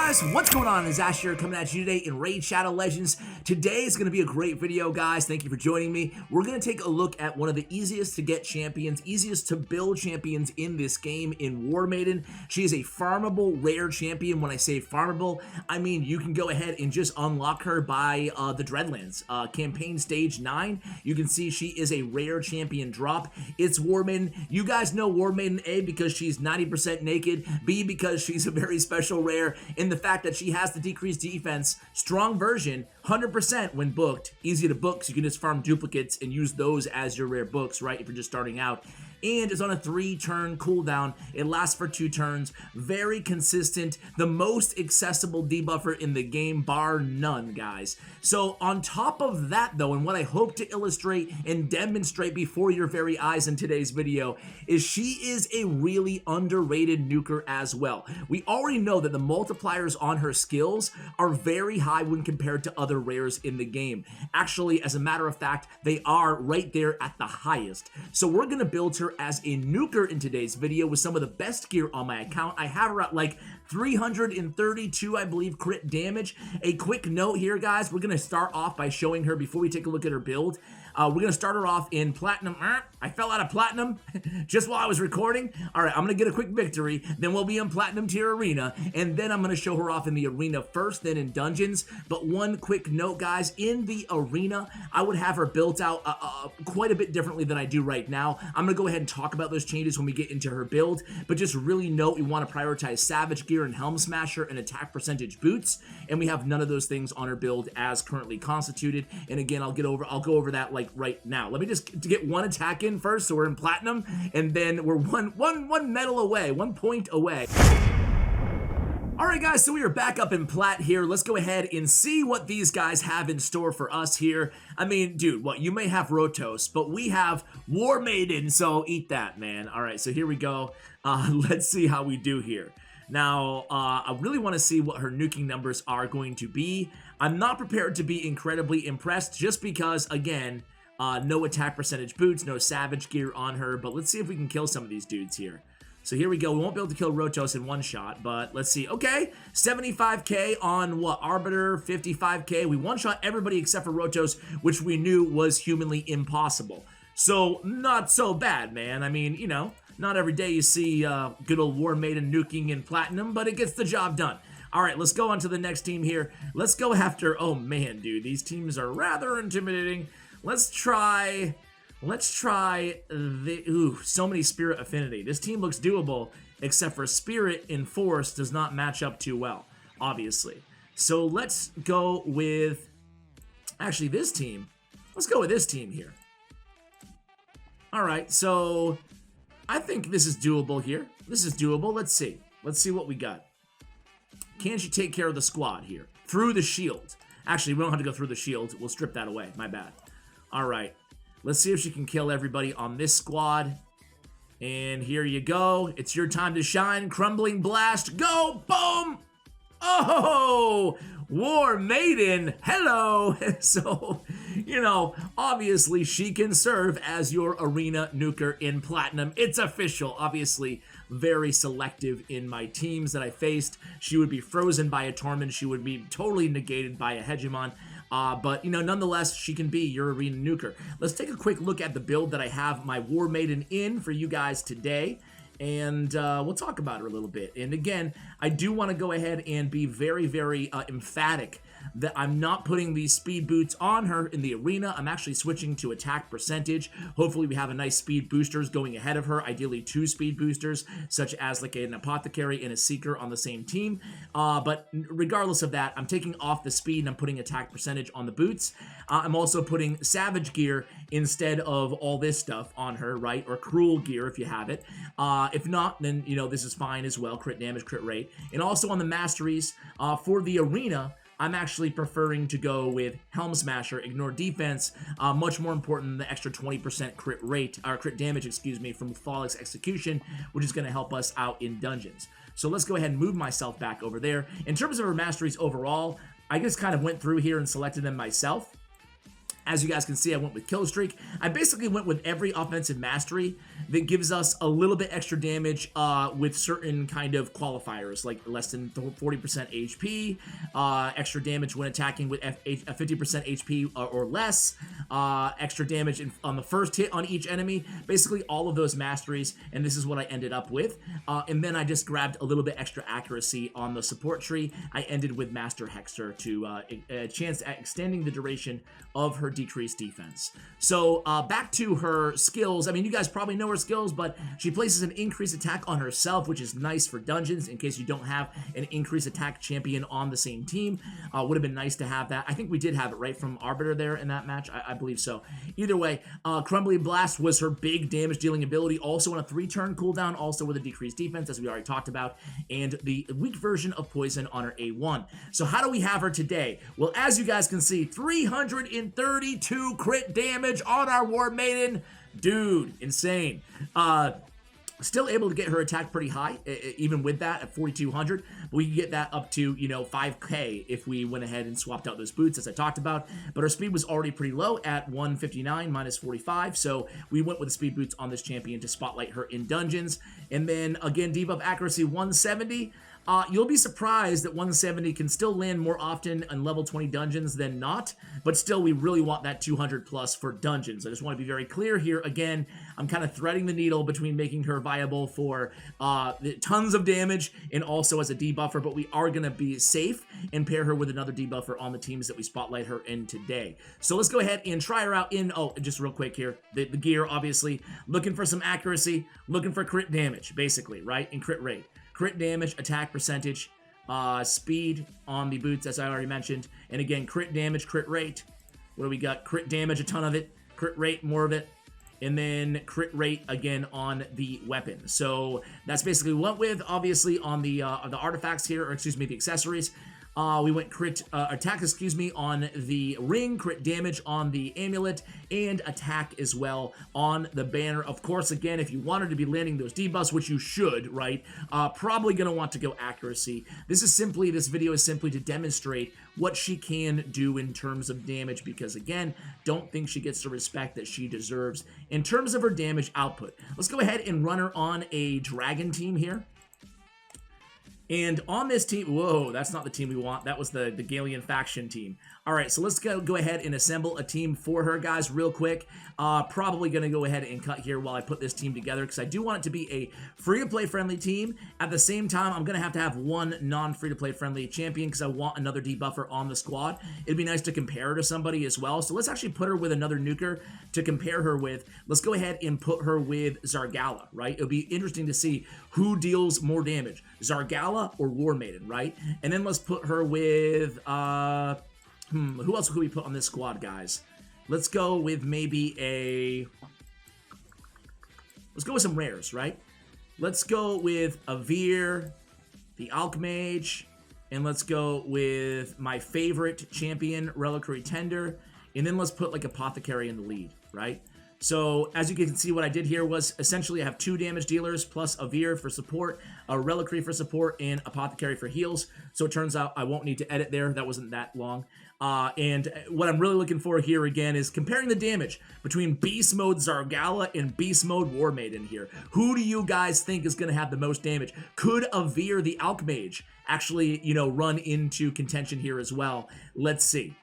guys, what's going on? It's Ash here coming at you today in Raid Shadow Legends. Today is going to be a great video, guys. Thank you for joining me. We're going to take a look at one of the easiest to get champions, easiest to build champions in this game in Warmaiden. She is a farmable rare champion. When I say farmable, I mean you can go ahead and just unlock her by the Dreadlands. Campaign Stage 9, you can see she is a rare champion drop. It's Warmaiden. You guys know Warmaiden A because she's 90% naked, B because she's a very special rare, in the fact that she has the decreased defense, strong version, 100% when booked, easy to book, so you can just farm duplicates and use those as your rare books, right, if you're just starting out. And it's on a 3-turn cooldown. It lasts for 2 turns. Very consistent. The most accessible debuffer in the game, bar none, guys. So on top of that, though, and what I hope to illustrate and demonstrate before your very eyes in today's video, is she is a really underrated nuker as well. We already know that the multipliers on her skills are very high when compared to other rares in the game. Actually, as a matter of fact, they are right there at the highest. So we're going to build her as a nuker in today's video with some of the best gear on my account. I have her at like 332, I believe, crit damage. A quick note here, guys. We're going to start off by showing her before we take a look at her build. We're going to start her off in platinum. I fell out of platinum just while I was recording. All right, I'm going to get a quick victory. Then we'll be in platinum tier arena. And then I'm going to show her off in the arena first, then in dungeons. But one quick note, guys. In the arena, I would have her built out quite a bit differently than I do right now. I'm going to go ahead and talk about those changes when we get into her build. But just really note, we want to prioritize Savage Gear and Helm Smasher and attack percentage boots. And we have none of those things on her build as currently constituted. And again, I'll go over that like right now. Let me just get one attack in first, so we're in platinum, and then we're one medal away, 1 point away. Alright guys, so we are back up in plat here. Let's go ahead and see what these guys have in store for us here. I mean, dude, what, you may have Rotos, but we have Warmaiden, so eat that, man. Alright, so here we go. Let's see how we do here. Now, I really want to see what her nuking numbers are going to be. I'm not prepared to be incredibly impressed just because, again, no attack percentage boots, no savage gear on her, but let's see if we can kill some of these dudes here. So here we go. We won't be able to kill Rotos in one shot, but let's see. Okay, 75k on what? Arbiter, 55k. We one-shot everybody except for Rotos, which we knew was humanly impossible. So, not so bad, man. I mean, you know, not every day you see good old Warmaiden nuking in platinum, but it gets the job done. All right, let's go on to the next team here. Let's go after, oh man, dude, these teams are rather intimidating. Let's try the, so many Spirit Affinity. This team looks doable, except for Spirit in Force does not match up too well, obviously. So let's go with, actually this team. Let's go with this team here. All right, so I think this is doable here. This is doable. Let's see. Let's see what we got. Can she take care of the squad here? Through the shield. Actually, we don't have to go through the shield. We'll strip that away. My bad. All right. Let's see if she can kill everybody on this squad. And here you go. It's your time to shine. Crumbling Blast. Go! Boom! Oh! Warmaiden. Hello! So, you know, obviously she can serve as your arena nuker in platinum. It's official. Obviously, very selective in my teams that I faced. She would be frozen by a Torment. She would be totally negated by a Hegemon. But, you know, nonetheless, she can be your arena nuker. Let's take a quick look at the build that I have my Warmaiden in for you guys today. And we'll talk about her a little bit. And again, I do want to go ahead and be very, very emphatic that I'm not putting these speed boots on her in the arena. I'm actually switching to attack percentage. Hopefully we have a nice speed boosters going ahead of her, ideally 2 speed boosters, such as like an apothecary and a seeker on the same team. But regardless of that, I'm taking off the speed and I'm putting attack percentage on the boots. I'm also putting savage gear instead of all this stuff on her, right? Or cruel gear if you have it. If not, then, you know, this is fine as well. Crit damage, crit rate. And also on the masteries, for the arena, I'm actually preferring to go with Helm Smasher, ignore defense, much more important than the extra 20% crit rate, or crit damage, excuse me, from Flawless Execution, which is going to help us out in dungeons. So let's go ahead and move myself back over there. In terms of our masteries overall, I just kind of went through here and selected them myself. As you guys can see, I went with Kill Streak. I basically went with every offensive mastery that gives us a little bit extra damage with certain kind of qualifiers, like less than 40% HP, extra damage when attacking with 50% HP or less, extra damage on the first hit on each enemy, basically all of those masteries, and this is what I ended up with. And then I just grabbed a little bit extra accuracy on the support tree. I ended with Master Hexer to a chance at extending the duration of her decreased defense. So back to her skills. I mean, you guys probably know her skills, but she places an increased attack on herself, which is nice for dungeons in case you don't have an increased attack champion on the same team. Would have been nice to have that. I think we did have it right from Arbiter there in that match. I believe so. Either way, Crumbly Blast was her big damage dealing ability, also on a 3-turn cooldown, also with a decreased defense, as we already talked about, and the weak version of Poison on her A1. So how do we have her today? Well, as you guys can see, 332 crit damage on our Warmaiden. Dude, insane. Still able to get her attack pretty high, even with that at 4,200. We can get that up to, 5k if we went ahead and swapped out those boots, as I talked about. But her speed was already pretty low at 159 minus 45, so we went with the speed boots on this champion to spotlight her in dungeons. And then, again, debuff accuracy 170. You'll be surprised that 170 can still land more often in level 20 dungeons than not, but still we really want that 200 plus for dungeons. I just want to be very clear here. Again, I'm kind of threading the needle between making her viable for tons of damage and also as a debuffer, but we are going to be safe and pair her with another debuffer on the teams that we spotlight her in today. So let's go ahead and try her out in, just real quick here, the gear, obviously, looking for some accuracy, looking for crit damage, basically, right, and crit rate. Crit damage, attack percentage, speed on the boots, as I already mentioned. And again, crit damage, crit rate. What do we got? Crit damage, a ton of it. Crit rate, more of it. And then crit rate again on the weapon. So that's basically what we went with. Obviously on the artifacts here, or excuse me, the accessories. We went crit attack, on the ring, crit damage on the amulet, and attack as well on the banner. Of course, again, if you wanted to be landing those debuffs, which you should, right, probably going to want to go accuracy. This video is simply to demonstrate what she can do in terms of damage, because again, don't think she gets the respect that she deserves in terms of her damage output. Let's go ahead and run her on a dragon team here. And on this team, whoa, that's not the team we want. That was the Galian faction team. All right, so let's go ahead and assemble a team for her, guys, real quick. Probably going to go ahead and cut here while I put this team together, because I do want it to be a free-to-play friendly team. At the same time, I'm going to have one non-free-to-play friendly champion, because I want another debuffer on the squad. It'd be nice to compare her to somebody as well. So let's actually put her with another nuker to compare her with. Let's go ahead and put her with Zargala, right? It'll be interesting to see who deals more damage, Zargala or Warmaiden, right? And then let's put her with, who else could we put on this squad, guys? Let's go with maybe let's go with some rares, right? Let's go with Avir, the Alchmage, and let's go with my favorite champion, Reliquary Tender, and then let's put like Apothecary in the lead, right? So as you can see, what I did here was essentially I have 2 damage dealers plus Avir for support, a Reliquary for support, and Apothecary for heals. So it turns out I won't need to edit there. That wasn't that long. And what I'm really looking for here again is comparing the damage between Beast Mode Zargala and Beast Mode Warmaiden here. Who do you guys think is going to have the most damage? Could Avir the Alchmage actually, run into contention here as well? Let's see.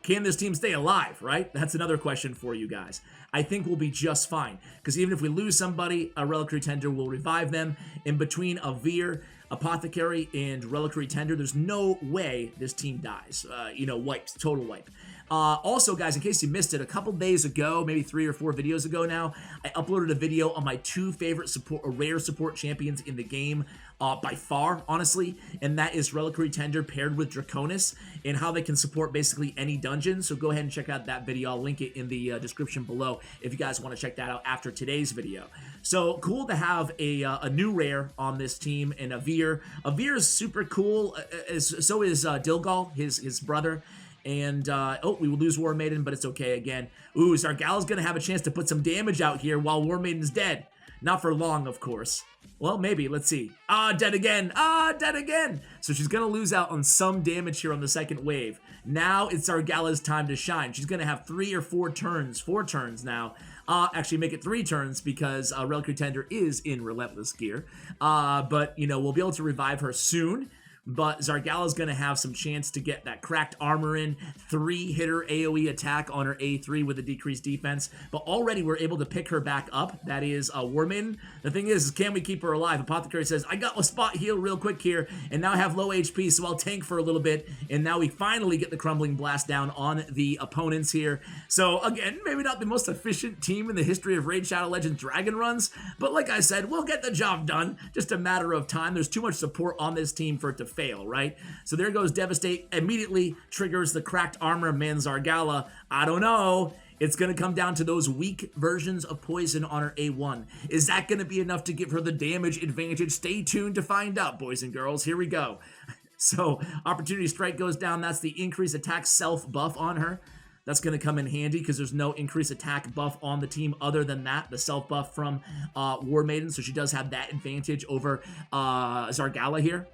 Can this team stay alive, right? That's another question for you guys. I think we'll be just fine, because even if we lose somebody, a Reliquary Tender will revive them. In between Avir, Apothecary, and Reliquary Tender, there's no way this team dies. Wipes, total wipe. Also, guys, in case you missed it, a couple days ago, maybe 3 or 4 videos ago now, I uploaded a video on my 2 favorite rare support champions in the game, by far, honestly, and that is Reliquary Tender paired with Draconis, and how they can support basically any dungeon. So go ahead and check out that video. I'll link it in the description below if you guys want to check that out after today's video. So cool to have a new rare on this team, and Avir. Avir is super cool, so is Dilgal, his brother. And, we will lose Warmaiden, but it's okay again. Ooh, Zargala's going to have a chance to put some damage out here while Warmaiden's dead. Not for long, of course. Well, maybe. Let's see. Dead again. Dead again. So she's going to lose out on some damage here on the second wave. Now it's Zargala's time to shine. She's going to have 3 or 4 turns. 4 turns now. Actually, make it 3 turns because Reliquary Tender is in Relentless gear. But, you know, we'll be able to revive her soon. But Zargala's going to have some chance to get that cracked armor in, 3-hitter AoE attack on her A3 with a decreased defense. But already we're able to pick her back up. That is Warmaiden. The thing is, can we keep her alive? Apothecary says, I got a spot heal real quick here, and now I have low HP, so I'll tank for a little bit. And now we finally get the Crumbling Blast down on the opponents here. So again, maybe not the most efficient team in the history of Raid Shadow Legends Dragon runs, but like I said, we'll get the job done. Just a matter of time. There's too much support on this team for it to fail, right? So there goes Devastate, immediately triggers the cracked armor of Man Zargala. I don't know. It's going to come down to those weak versions of poison on her A1. Is that going to be enough to give her the damage advantage? Stay tuned to find out, boys and girls. Here we go. So Opportunity Strike goes down. That's the increased attack self buff on her. That's going to come in handy because there's no increased attack buff on the team other than that, the self buff from Warmaiden. So she does have that advantage over Zargala here.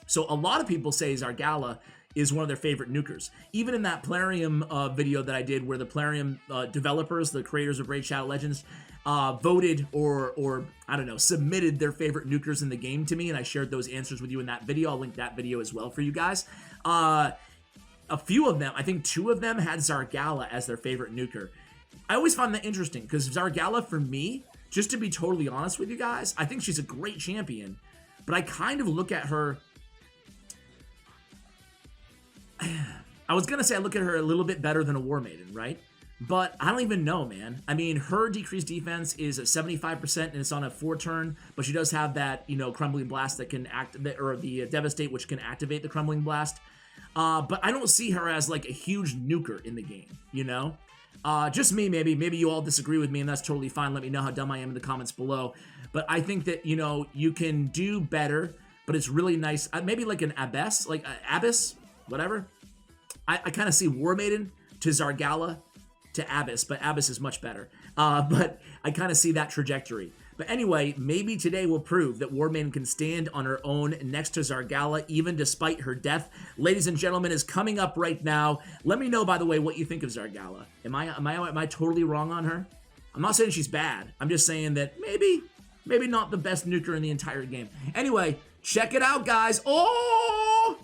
So a lot of people say Zargala is one of their favorite nukers. Even in that Plarium video that I did where the Plarium developers, the creators of Raid Shadow Legends, voted or I don't know, submitted their favorite nukers in the game to me, and I shared those answers with you in that video. I'll link that video as well for you guys. A few of them, I think 2 of them had Zargala as their favorite nuker. I always find that interesting because Zargala, for me, just to be totally honest with you guys, I think she's a great champion, but I kind of look at her... I was going to say I look at her a little bit better than a Warmaiden, right? But I don't even know, man. I mean, her decreased defense is at 75% and it's on a 4-turn, but she does have that, you know, Crumbling Blast that can activate, or the Devastate, which can activate the Crumbling Blast. But I don't see her as like a huge nuker in the game, you know? Just me, maybe. Maybe you all disagree with me, and that's totally fine. Let me know how dumb I am in the comments below. But I think that, you know, you can do better, but it's really nice. Maybe like an Abyss, like Abyss, whatever. I kind of see Warmaiden to Zargala to Abyss, but Abyss is much better. But I kind of see that trajectory. But anyway, maybe today will prove that Warmaiden can stand on her own next to Zargala, even despite her death. Ladies and gentlemen, is coming up right now. Let me know, by the way, what you think of Zargala. Am I totally wrong on her? I'm not saying she's bad. I'm just saying that maybe not the best nuker in the entire game. Anyway, check it out, guys. Oh!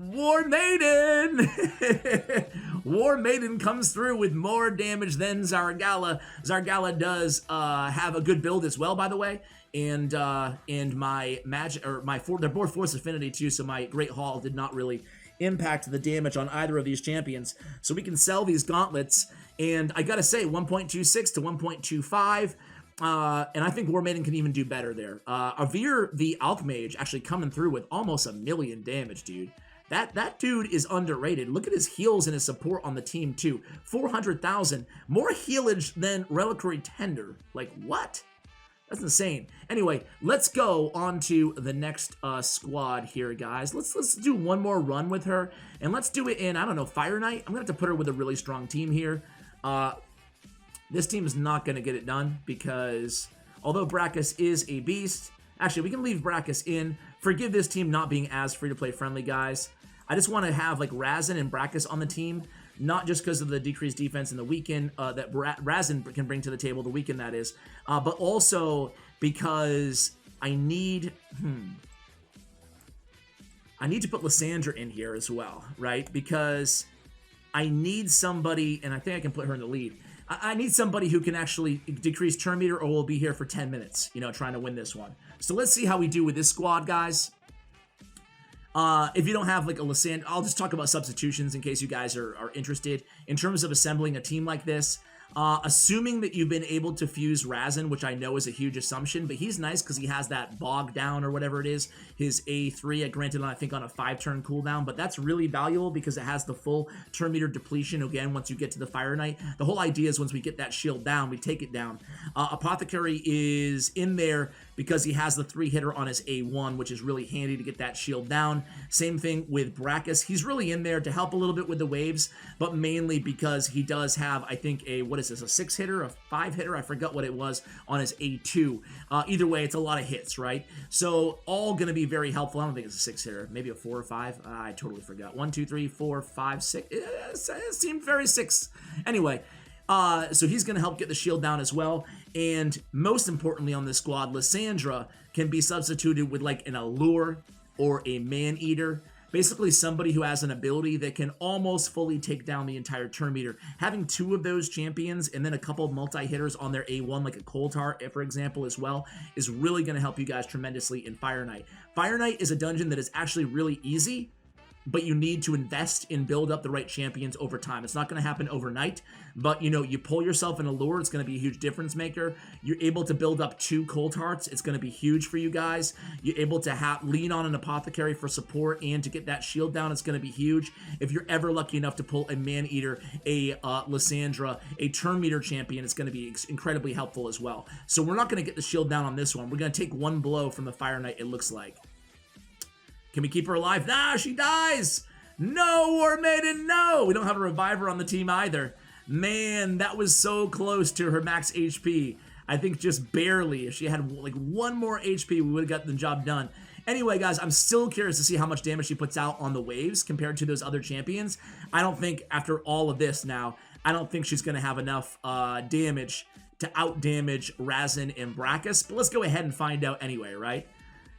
Warmaiden! Warmaiden comes through with more damage than Zargala. Zargala does have a good build as well, by the way. And my magic, or they're both Force Affinity too, so my Great Hall did not really impact the damage on either of these champions. So we can sell these gauntlets, and I gotta say, 1.26 to 1.25. And I think Warmaiden can even do better there. Avir, the Alchmage, actually coming through with almost 1 million damage, dude. That dude is underrated. Look at his heals and his support on the team, too. 400,000. More healage than Reliquary Tender. Like, what? That's insane. Anyway, let's go on to the next squad here, guys. Let's do one more run with her. And let's do it in, I don't know, Fire Knight? I'm going to have to put her with a really strong team here. This team is not going to get it done because although Brackus is a beast... Actually, we can leave Brackus in. Forgive this team not being as free-to-play friendly, guys. I just want to have like Razin and Brackus on the team, not just because of the decreased defense and the weaken that Razin can bring to the table, the weaken that is, but also because I need to put Lysandra in here as well, right? Because I need somebody, and I think I can put her in the lead. I need somebody who can actually decrease turn meter or will be here for 10 minutes, you know, trying to win this one. So let's see how we do with this squad, guys. If you don't have like a Lysandra, I'll just talk about substitutions in case you guys are interested. In terms of assembling a team like this, assuming that you've been able to fuse Razin, which I know is a huge assumption, but he's nice because he has that bog down or whatever it is, his A3, granted I think on a 5-turn cooldown, but that's really valuable because it has the full turn meter depletion again once you get to the Fire Knight. The whole idea is once we get that shield down, we take it down. Apothecary is in there because he has the 3-hitter on his A1, which is really handy to get that shield down. Same thing with Brackus. He's really in there to help a little bit with the waves, but mainly because he does have, I think, a 6-hitter, a 5-hitter? I forgot what it was on his A2. Either way, it's a lot of hits, right? So all going to be very helpful. I don't think it's a 6-hitter. Maybe a 4 or 5. I totally forgot. 1, 2, 3, 4, 5, 6. It seemed very 6. Anyway, so he's going to help get the shield down as well. And most importantly on this squad, Lysandra can be substituted with like an Allure or a Man-Eater. Basically somebody who has an ability that can almost fully take down the entire turn meter. Having 2 of those champions and then a couple of multi-hitters on their A1, like a Cold Heart, for example, as well, is really going to help you guys tremendously in Fire Knight. Fire Knight is a dungeon that is actually really easy, but you need to invest and build up the right champions over time. It's not going to happen overnight, but you know, you pull yourself an Allure, it's going to be a huge difference maker. You're able to build up 2 Cold Hearts, it's going to be huge for you guys. You're able to lean on an Apothecary for support and to get that shield down, it's going to be huge. If you're ever lucky enough to pull a Man-Eater, a Lysandra, a turn meter champion, it's going to be incredibly helpful as well. So we're not going to get the shield down on this one. We're going to take 1 blow from the Fire Knight, it looks like. Can we keep her alive? Nah, she dies! No, Warmaiden, no! We don't have a reviver on the team either. Man, that was so close to her max HP. I think just barely. If she had like 1 more HP, we would have got the job done. Anyway, guys, I'm still curious to see how much damage she puts out on the waves compared to those other champions. I don't think, after all of this now, I don't think she's going to have enough damage to out-damage Razin and Brackus. But let's go ahead and find out anyway, right?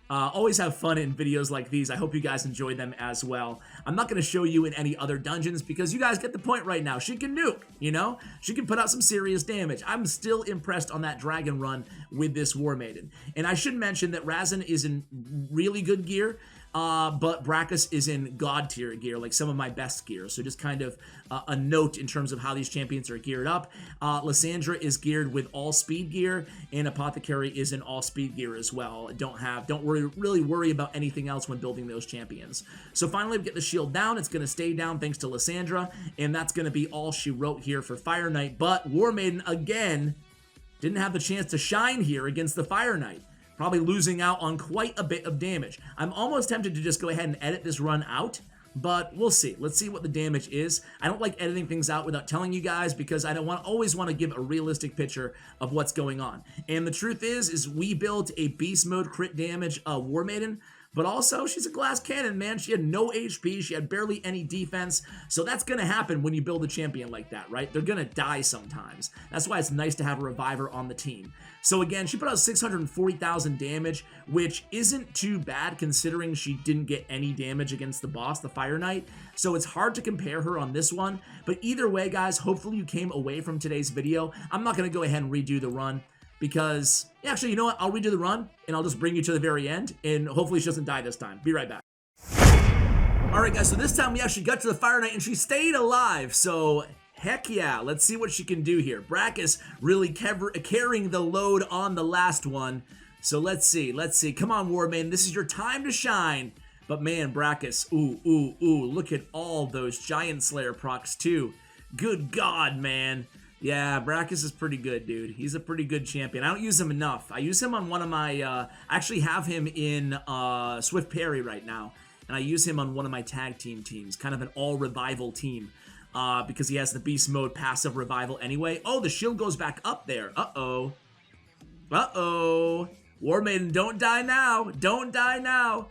Always have fun in videos like these. I hope you guys enjoy them as well. I'm not going to show you in any other dungeons because you guys get the point right now. She can nuke, you know? She can put out some serious damage. I'm still impressed on that dragon run with this Warmaiden. And I should mention that Razin is in really good gear, but Brackus is in god tier gear, like some of my best gear. So just kind of a note in terms of how these champions are geared up. Lysandra is geared with all speed gear, and Apothecary is in all speed gear as well. Don't really worry about anything else when building those champions. So finally we get the shield down. It's going to stay down thanks to Lysandra, and that's going to be all she wrote here for Fire Knight. But Warmaiden again didn't have the chance to shine here against the Fire Knight. Probably losing out on quite a bit of damage. I'm almost tempted to just go ahead and edit this run out, but we'll see. Let's see what the damage is. I don't like editing things out without telling you guys because I always want to give a realistic picture of what's going on. And the truth is we built a beast mode crit damage Warmaiden, but also she's a glass cannon, man. She had no HP. She had barely any defense. So that's going to happen when you build a champion like that, right? They're going to die sometimes. That's why it's nice to have a reviver on the team. So again, she put out 640,000 damage, which isn't too bad considering she didn't get any damage against the boss, the Fire Knight. So it's hard to compare her on this one. But either way, guys, hopefully you came away from today's video. I'm not going to go ahead and redo the run because, yeah, actually, you know what? I'll redo the run and I'll just bring you to the very end and hopefully she doesn't die this time. Be right back. Alright guys, so this time we actually got to the Fire Knight and she stayed alive, so heck yeah, let's see what she can do here. Brackus really carrying the load on the last one, so let's see. Come on, Warmaiden, this is your time to shine. But man, Brackus, ooh, look at all those Giant Slayer procs too. Good God, man. Yeah, Brackus is pretty good, dude. He's a pretty good champion. I don't use him enough. I use him on one of my, I actually have him in Swift Parry right now. And I use him on one of my tag teams, kind of an all-revival team, because he has the beast mode passive revival anyway. Oh, the shield goes back up there. Uh-oh. Warmaiden, don't die now. Don't die now.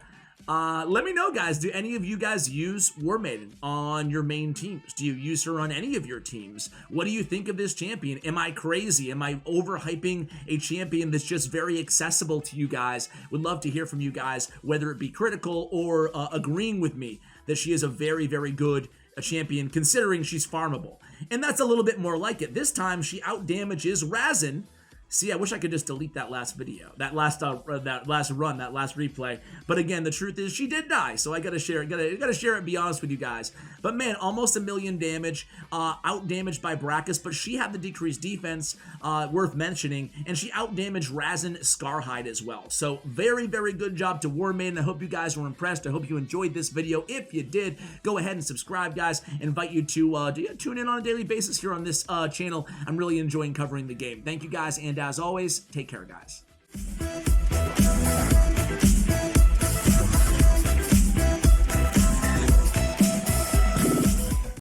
Let me know, guys. Do any of you guys use Warmaiden on your main teams? Do you use her on any of your teams? What do you think of this champion? Am I crazy? Am I overhyping a champion that's just very accessible to you guys? Would love to hear from you guys, whether it be critical or agreeing with me that she is a very, very good champion considering she's farmable. And that's a little bit more like it. This time she outdamages Razin. See, I wish I could just delete that last video, that last run, that last replay. But again, the truth is she did die, so I gotta share it. Gotta share it and be honest with you guys. But man, almost 1 million damage, out-damaged by Brackus, but she had the decreased defense, worth mentioning, and she out-damaged Razin Scarhide as well. So very, very good job to Warmaiden. I hope you guys were impressed. I hope you enjoyed this video. If you did, go ahead and subscribe, guys. I invite you to tune in on a daily basis here on this channel. I'm really enjoying covering the game. Thank you guys, and as always, take care, guys.